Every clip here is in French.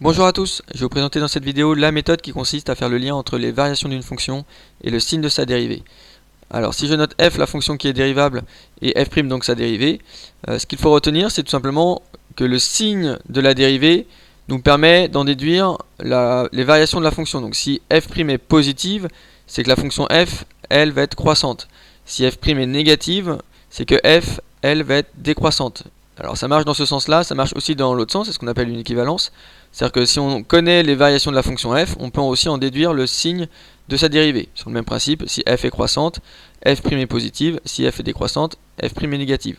Bonjour à tous, je vais vous présenter dans cette vidéo la méthode qui consiste à faire le lien entre les variations d'une fonction et le signe de sa dérivée. Alors si je note f, la fonction qui est dérivable, et f' donc sa dérivée, ce qu'il faut retenir c'est tout simplement que le signe de la dérivée nous permet d'en déduire les variations de la fonction. Donc si f' est positive, c'est que la fonction f, elle, va être croissante. Si f' est négative, c'est que f, elle, va être décroissante. Alors ça marche dans ce sens-là, ça marche aussi dans l'autre sens, c'est ce qu'on appelle une équivalence. C'est-à-dire que si on connaît les variations de la fonction f, on peut aussi en déduire le signe de sa dérivée. Sur le même principe, si f est croissante, f' est positive, si f est décroissante, f' est négative.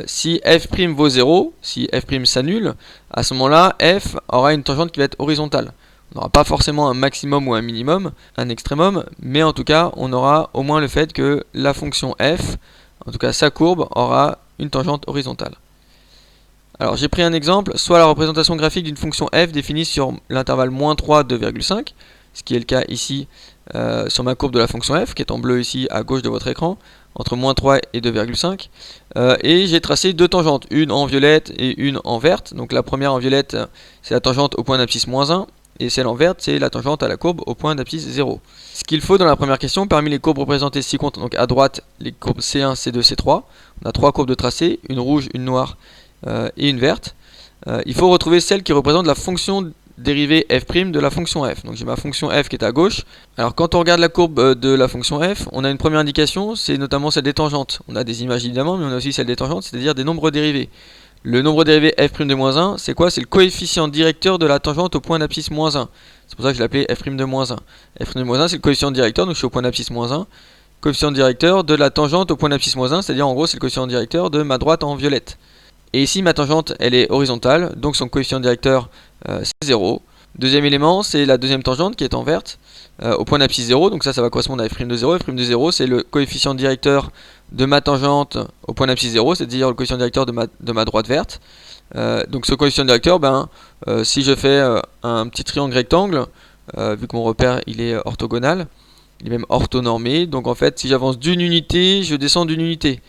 Si f' vaut 0, si f' s'annule, à ce moment-là, f aura une tangente qui va être horizontale. On n'aura pas forcément un maximum ou un minimum, un extrémum, mais en tout cas, on aura au moins le fait que la fonction f, en tout cas sa courbe, aura une tangente horizontale. Alors j'ai pris un exemple, soit la représentation graphique d'une fonction f définie sur l'intervalle -3, 2,5, ce qui est le cas ici sur ma courbe de la fonction f, qui est en bleu ici à gauche de votre écran, entre -3 et 2,5. Et j'ai tracé deux tangentes, une en violette et une en verte. Donc la première en violette, c'est la tangente au point d'abscisse -1, et celle en verte, c'est la tangente à la courbe au point d'abscisse 0. Ce qu'il faut dans la première question, parmi les courbes représentées ci-contre, donc à droite, les courbes C1, C2, C3, on a trois courbes de tracé, une rouge, une noire, et une verte. Il faut retrouver celle qui représente la fonction dérivée f' de la fonction f. Donc j'ai ma fonction f qui est à gauche. Alors quand on regarde la courbe de la fonction f, on a une première indication, c'est notamment celle des tangentes. On a des images évidemment, mais on a aussi celle des tangentes, c'est-à-dire des nombres dérivés. Le nombre dérivé f' de moins 1, c'est quoi? C'est le coefficient directeur de la tangente au point d'abscisse -1. C'est pour ça que je l'ai appelé f' de moins 1. f' de moins 1, c'est le coefficient directeur, donc je suis au point d'abscisse -1. Coefficient directeur de la tangente au point d'abscisse -1, c'est-à-dire en gros c'est le coefficient directeur de ma droite en violette. Et ici ma tangente elle est horizontale, donc son coefficient directeur c'est 0. Deuxième élément, c'est la deuxième tangente qui est en verte, au point d'abscisse 0, donc ça va correspondre à f' de 0. f' de 0 c'est le coefficient directeur de ma tangente au point d'abscisse 0, c'est-à-dire le coefficient directeur de ma droite verte. Donc ce coefficient directeur, si je fais un petit triangle rectangle, vu que mon repère il est orthogonal, il est même orthonormé, donc en fait si j'avance d'une unité, je descends d'une unité.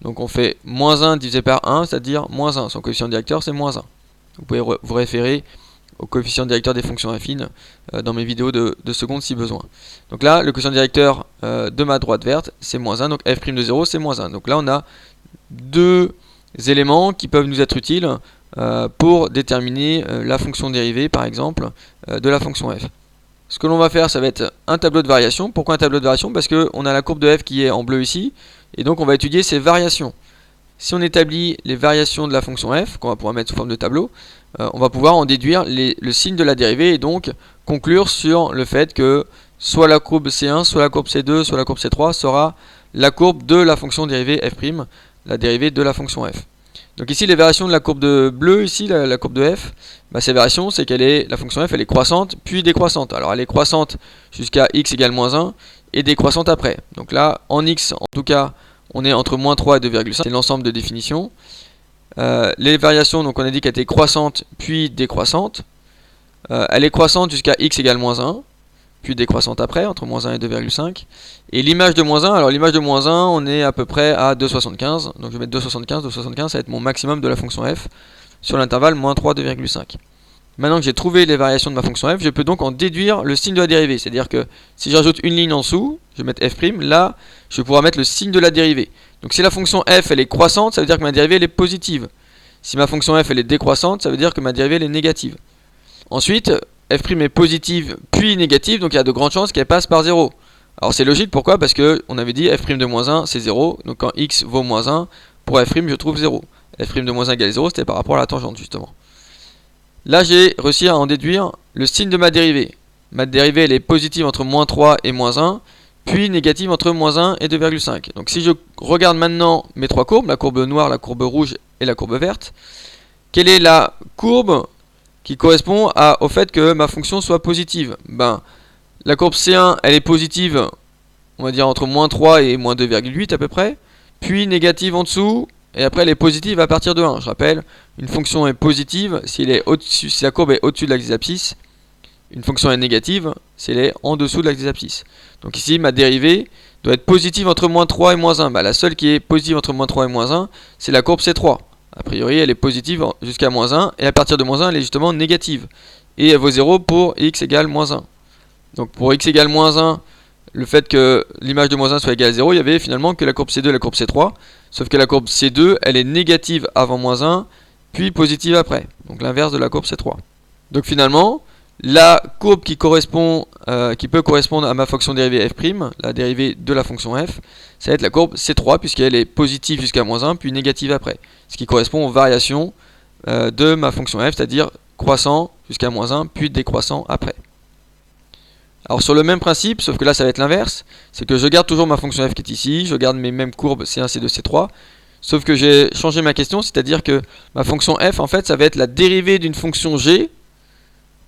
Donc on fait -1 divisé par 1, c'est-à-dire -1. Son coefficient directeur, c'est -1. Vous pouvez vous référer au coefficient directeur des fonctions affines dans mes vidéos de seconde si besoin. Donc là, le coefficient directeur de ma droite verte, c'est -1. Donc f' de 0, c'est -1. Donc là, on a deux éléments qui peuvent nous être utiles pour déterminer la fonction dérivée, par exemple, de la fonction f. Ce que l'on va faire, ça va être un tableau de variation. Pourquoi un tableau de variation? Parce qu'on a la courbe de f qui est en bleu ici, et donc on va étudier ces variations. Si on établit les variations de la fonction f, qu'on va pouvoir mettre sous forme de tableau, on va pouvoir en déduire le signe de la dérivée, et donc conclure sur le fait que soit la courbe C1, soit la courbe C2, soit la courbe C3 sera la courbe de la fonction dérivée f', la dérivée de la fonction f. Donc ici les variations de la courbe de bleu, ici la courbe de f, ces variations c'est la fonction f elle est croissante puis décroissante. Alors elle est croissante jusqu'à x égale -1 et décroissante après. Donc là en x en tout cas on est entre -3 et 2,5, c'est l'ensemble de définitions. Les variations, donc on a dit qu'elle était croissante puis décroissante. Elle est croissante jusqu'à x égale -1, puis décroissante après, entre -1 et 2,5. Et l'image de -1, alors l'image de -1, on est à peu près à 2,75. Donc je vais mettre 2,75, 2,75 ça va être mon maximum de la fonction f sur l'intervalle -3, 2,5. Maintenant que j'ai trouvé les variations de ma fonction f, je peux donc en déduire le signe de la dérivée. C'est-à-dire que si j'ajoute une ligne en dessous, je vais mettre f', là je vais pouvoir mettre le signe de la dérivée. Donc si la fonction f elle est croissante, ça veut dire que ma dérivée elle est positive. Si ma fonction f elle est décroissante, ça veut dire que ma dérivée elle est négative. Ensuite, f' est positive puis négative, donc il y a de grandes chances qu'elle passe par 0. Alors c'est logique, pourquoi? Parce qu'on avait dit f' de -1 c'est 0, donc quand x vaut -1, pour f' je trouve 0. f' de -1 égale 0, c'était par rapport à la tangente justement. Là j'ai réussi à en déduire le signe de ma dérivée. Ma dérivée elle est positive entre -3 et -1, puis négative entre -1 et 2,5. Donc si je regarde maintenant mes trois courbes, la courbe noire, la courbe rouge et la courbe verte, quelle est la courbe qui correspond au fait que ma fonction soit positive? La courbe C1 elle est positive, on va dire entre -3 et -2,8 à peu près, puis négative en dessous, et après elle est positive à partir de 1. Je rappelle, une fonction est positive si la courbe est au-dessus de l'axe des abscisses. Une fonction est négative si elle est en dessous de l'axe des abscisses. Donc ici ma dérivée doit être positive entre -3 et -1. La seule qui est positive entre -3 et -1, c'est la courbe C3. A priori elle est positive jusqu'à -1, et à partir de -1 elle est justement négative. et elle vaut 0 pour x égale moins 1. Donc pour x égale moins 1, le fait que l'image de moins 1 soit égale à 0, il y avait finalement que la courbe C2 et la courbe C3, sauf que la courbe C2, elle est négative avant moins 1, puis positive après, donc l'inverse de la courbe C3. Donc finalement, la courbe qui peut correspondre à ma fonction dérivée f', la dérivée de la fonction f, ça va être la courbe C3, puisqu'elle est positive jusqu'à moins 1, puis négative après, ce qui correspond aux variations de ma fonction f, c'est-à-dire croissant jusqu'à moins 1, puis décroissant après. Alors sur le même principe, sauf que là ça va être l'inverse, c'est que je garde toujours ma fonction f qui est ici, je garde mes mêmes courbes C1, C2, C3, sauf que j'ai changé ma question, c'est-à-dire que ma fonction f, en fait, ça va être la dérivée d'une fonction g.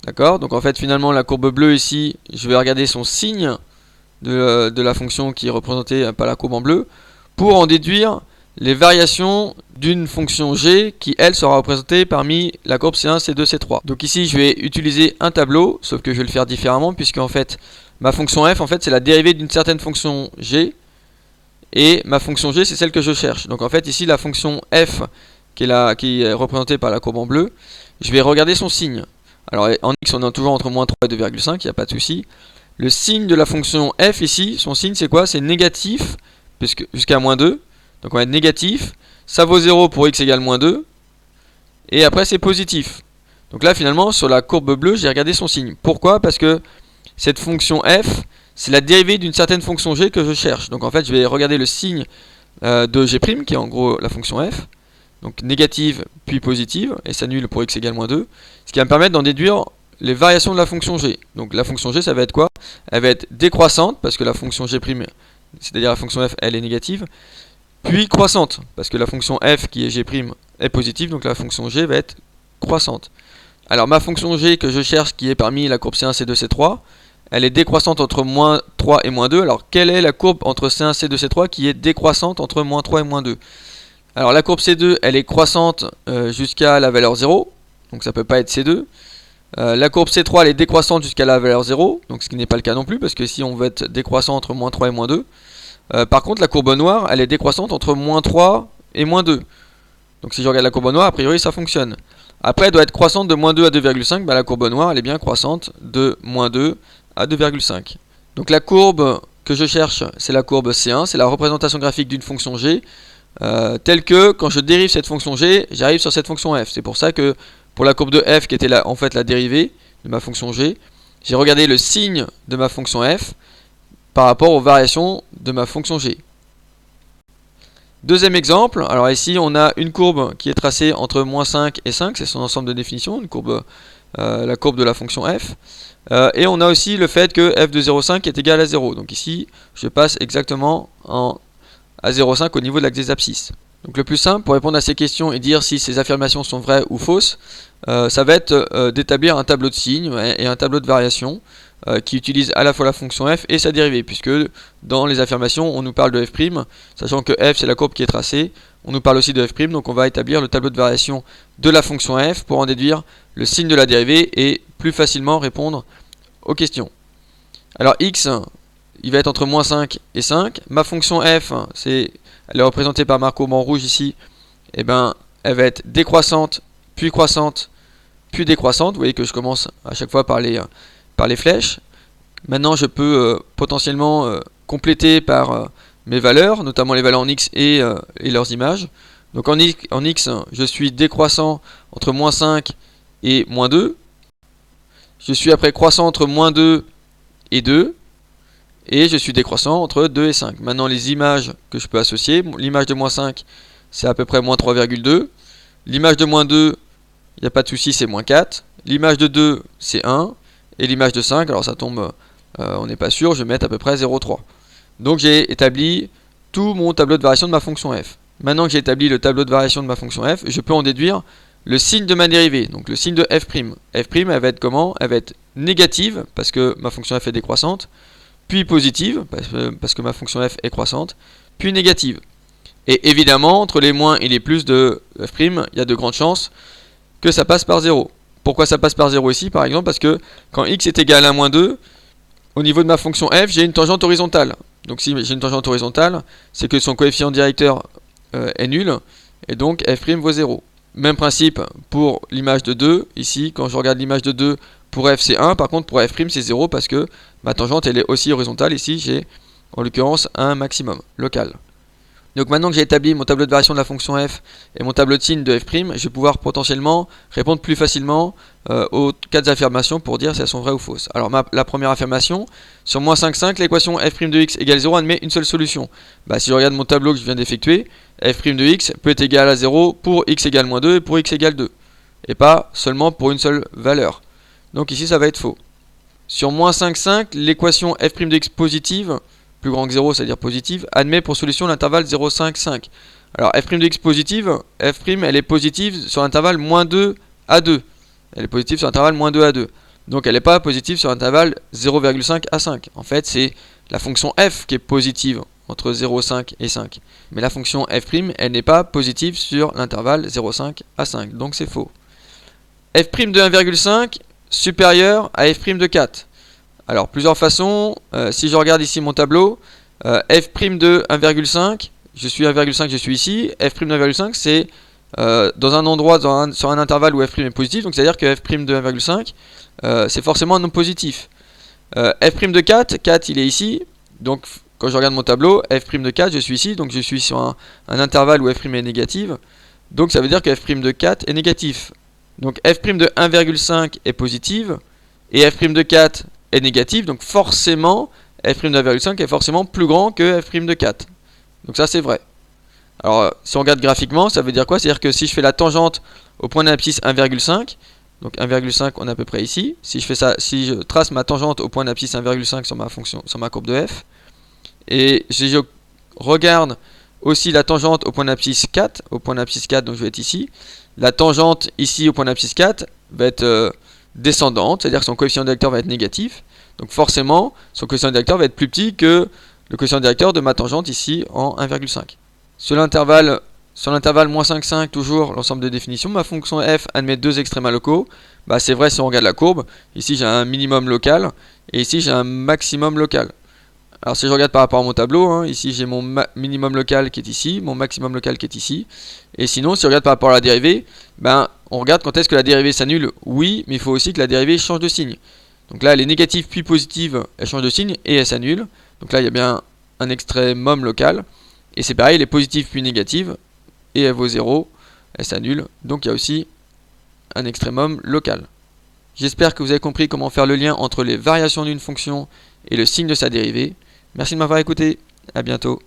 D'accord? Donc en fait, finalement, la courbe bleue ici, je vais regarder son signe de la fonction qui est représentée par la courbe en bleu, pour en déduire les variations d'une fonction g qui, elle, sera représentée parmi la courbe C1, C2, C3. Donc ici, je vais utiliser un tableau, sauf que je vais le faire différemment, puisque en fait, ma fonction f, en fait, c'est la dérivée d'une certaine fonction g, et ma fonction g, c'est celle que je cherche. Donc en fait, ici, la fonction f, qui est représentée par la courbe en bleu, je vais regarder son signe. Alors en x, on est toujours entre moins 3 et 2,5, il n'y a pas de souci. Le signe de la fonction f ici, son signe c'est quoi? C'est négatif, puisque jusqu'à moins 2. Donc on va être négatif, ça vaut 0 pour x égale moins 2, et après c'est positif. Donc là finalement, sur la courbe bleue, j'ai regardé son signe. Pourquoi? Parce que cette fonction f, c'est la dérivée d'une certaine fonction g que je cherche. Donc en fait, je vais regarder le signe de g', qui est en gros la fonction f. Donc négative puis positive, et s'annule pour x égale moins 2, ce qui va me permettre d'en déduire les variations de la fonction g. Donc la fonction g, ça va être quoi? Elle va être décroissante, parce que la fonction g', c'est-à-dire la fonction f, elle est négative, puis croissante, parce que la fonction f qui est g' est positive, donc la fonction g va être croissante. Alors ma fonction g que je cherche, qui est parmi la courbe C1, C2, C3, elle est décroissante entre moins 3 et moins 2. Alors quelle est la courbe entre C1, C2, C3 qui est décroissante entre moins 3 et moins 2? Alors la courbe C2, elle est croissante jusqu'à la valeur 0, donc ça ne peut pas être C2. La courbe C3, elle est décroissante jusqu'à la valeur 0, donc ce qui n'est pas le cas non plus, parce que si on veut être décroissant entre moins 3 et moins 2. Par contre, la courbe noire, elle est décroissante entre moins 3 et moins 2. Donc si je regarde la courbe noire, a priori ça fonctionne. Après, elle doit être croissante de moins 2 à 2,5, bah, la courbe noire, elle est bien croissante de moins 2 à 2,5. Donc la courbe que je cherche, c'est la courbe C1, c'est la représentation graphique d'une fonction g, telle que quand je dérive cette fonction g, j'arrive sur cette fonction f. C'est pour ça que pour la courbe de f, qui était en fait la dérivée de ma fonction g, j'ai regardé le signe de ma fonction f par rapport aux variations de ma fonction g. Deuxième exemple, alors ici on a une courbe qui est tracée entre moins 5 et 5, c'est son ensemble de définition, la courbe de la fonction f. Et on a aussi le fait que f de 0,5 est égal à 0. Donc ici, je passe exactement à 0,5 au niveau de l'axe des abscisses. Donc le plus simple pour répondre à ces questions et dire si ces affirmations sont vraies ou fausses, ça va être d'établir un tableau de signes et un tableau de variation qui utilise à la fois la fonction f et sa dérivée, puisque dans les affirmations on nous parle de f', sachant que f c'est la courbe qui est tracée, on nous parle aussi de f', donc on va établir le tableau de variation de la fonction f pour en déduire le signe de la dérivée et plus facilement répondre aux questions. Alors x, il va être entre moins 5 et 5. Ma fonction f, elle est représentée par ma courbe en rouge ici. Et ben, elle va être décroissante, puis croissante, puis décroissante. Vous voyez que je commence à chaque fois par les flèches. Maintenant, je peux potentiellement compléter par mes valeurs, notamment les valeurs en x et leurs images. Donc en x, je suis décroissant entre moins 5 et moins 2. Je suis après croissant entre moins 2 et 2. Et je suis décroissant entre 2 et 5. Maintenant, les images que je peux associer. L'image de moins 5, c'est à peu près moins 3,2. L'image de moins 2, il n'y a pas de souci, c'est moins 4. L'image de 2, c'est 1. Et l'image de 5, alors ça tombe, on n'est pas sûr, je vais mettre à peu près 0,3. Donc j'ai établi tout mon tableau de variation de ma fonction f. Maintenant que j'ai établi le tableau de variation de ma fonction f, je peux en déduire le signe de ma dérivée, donc le signe de f'. F', elle va être comment? Elle va être négative, parce que ma fonction f est décroissante, puis positive, parce que ma fonction f est croissante, puis négative. Et évidemment, entre les moins et les plus de f', il y a de grandes chances que ça passe par 0. Pourquoi ça passe par 0 ici? Par exemple, parce que quand x est égal à moins 2, au niveau de ma fonction f, j'ai une tangente horizontale. Donc si j'ai une tangente horizontale, c'est que son coefficient directeur est nul, et donc f' vaut 0. Même principe pour l'image de 2. Ici, quand je regarde l'image de 2, pour f c'est 1. Par contre, pour f' c'est 0 parce que ma tangente elle est aussi horizontale. Ici, j'ai en l'occurrence un maximum local. Donc maintenant que j'ai établi mon tableau de variation de la fonction f et mon tableau de signe de f', je vais pouvoir potentiellement répondre plus facilement aux 4 affirmations pour dire si elles sont vraies ou fausses. Alors la première affirmation, sur moins 5, 5, l'équation f' de x égale 0 admet une seule solution. Si je regarde mon tableau que je viens d'effectuer, f' de x peut être égal à 0 pour x égale moins 2 et pour x égale 2. Et pas seulement pour une seule valeur. Donc ici ça va être faux. Sur moins 5, 5, l'équation f' de x positive, plus grand que 0, c'est-à-dire positive, admet pour solution l'intervalle 0, 5, 5. Alors f' de x positive, f' elle est positive sur l'intervalle moins 2 à 2. Elle est positive sur l'intervalle moins 2 à 2. Donc elle n'est pas positive sur l'intervalle 0,5 à 5. En fait, c'est la fonction f qui est positive entre 0,5 et 5. Mais la fonction f', elle n'est pas positive sur l'intervalle 0,5 à 5. Donc c'est faux. f' de 1,5 supérieur à f' de 4. Alors, plusieurs façons. Si je regarde ici mon tableau, f' de 1,5, je suis 1,5, je suis ici. f' de 1,5, c'est dans un endroit, sur un intervalle où f' est positif. Donc, c'est-à-dire que f' de 1,5, c'est forcément un nombre positif. f' de 4, 4, il est ici. Donc, quand je regarde mon tableau, f' de 4, je suis ici. Donc, je suis sur un intervalle où f' est négative. Donc, ça veut dire que f' de 4 est négatif. Donc, f' de 1,5 est positive. Et f' de 4 est négatif, donc forcément f' de 1,5 est forcément plus grand que f' de 4. Donc ça c'est vrai. Alors si on regarde graphiquement, ça veut dire quoi? C'est-à-dire que si je fais la tangente au point d'abscisse 1,5, donc 1,5 on est à peu près ici. Si je fais ça, si je trace ma tangente au point d'abscisse 1,5 sur ma fonction, sur ma courbe de f, et si je regarde aussi la tangente au point d'abscisse 4, donc je vais être ici, la tangente ici au point d'abscisse 4 va être descendante, c'est-à-dire que son coefficient directeur va être négatif. Donc forcément, son coefficient directeur va être plus petit que le coefficient directeur de ma tangente ici en 1,5. Sur l'intervalle moins 5, 5, toujours l'ensemble de définitions, ma fonction f admet deux extrémas locaux. C'est vrai si on regarde la courbe. Ici j'ai un minimum local et ici j'ai un maximum local. Alors si je regarde par rapport à mon tableau, ici j'ai mon minimum local qui est ici, mon maximum local qui est ici. Et sinon, si on regarde par rapport à la dérivée, on regarde quand est-ce que la dérivée s'annule. Oui, mais il faut aussi que la dérivée change de signe. Donc là, elle est négative puis positive, elle change de signe et elle s'annule. Donc là, il y a bien un extrémum local. Et c'est pareil, elle est positive puis négative et elle vaut 0, elle s'annule. Donc il y a aussi un extrémum local. J'espère que vous avez compris comment faire le lien entre les variations d'une fonction et le signe de sa dérivée. Merci de m'avoir écouté, à bientôt.